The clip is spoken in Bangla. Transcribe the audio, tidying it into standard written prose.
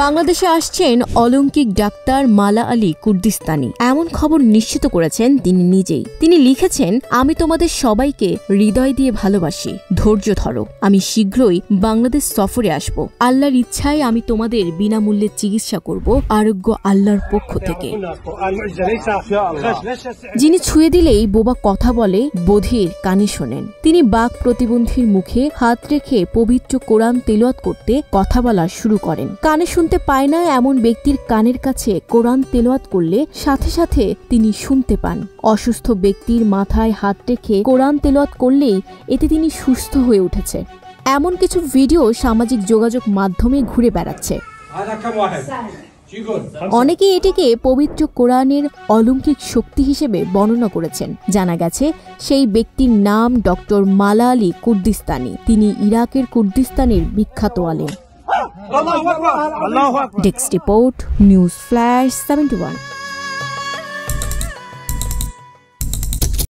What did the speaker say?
বাংলাদেশে আসছেন অলৌকিক ডাক্তার মালা আলী কুর্দিস্তানি। এমন খবর নিশ্চিত করেছেন তিনি নিজেই। তিনি লিখেছেন, আমি তোমাদের সবাইকে হৃদয় দিয়ে ভালোবাসি, ধৈর্য ধরো, আমি শীঘ্রই বাংলাদেশ সফরে আসব। আল্লাহর ইচ্ছায় আমি তোমাদের বিনামূল্যে চিকিৎসা করব, আরোগ্য আল্লাহর পক্ষ থেকে। যিনি ছুঁয়ে দিলেই বোবা কথা বলে, বধির কানে শোনেন। তিনি বাক প্রতিবন্ধীর মুখে হাত রেখে পবিত্র কোরআন তেলাওয়াত করতে কথা বলা শুরু করেন। কানে শুনতে পায় না এমন ব্যক্তির কানের কাছে কোরআন তেলাওয়াত করলে সাথে সাথে তিনি শুনতে পান। অসুস্থ ব্যক্তির মাথায় হাত রেখে কোরআন তেলাওয়াত করলেই এতে তিনি সুস্থ হয়ে উঠেছে। এমন কিছু ভিডিও সামাজিক যোগাযোগ মাধ্যমে ঘুরে বেড়াচ্ছে। অনেকেই এটিকে পবিত্র কোরআনের অলৌকিক শক্তি হিসেবে বর্ণনা করেছেন। জানা গেছে সেই ব্যক্তির নাম ডক্টর মালা আলী কুর্দিস্তানি। তিনি ইরাকের কুর্দিস্তানের বিখ্যাত আলেম। Desk report, news flash 71।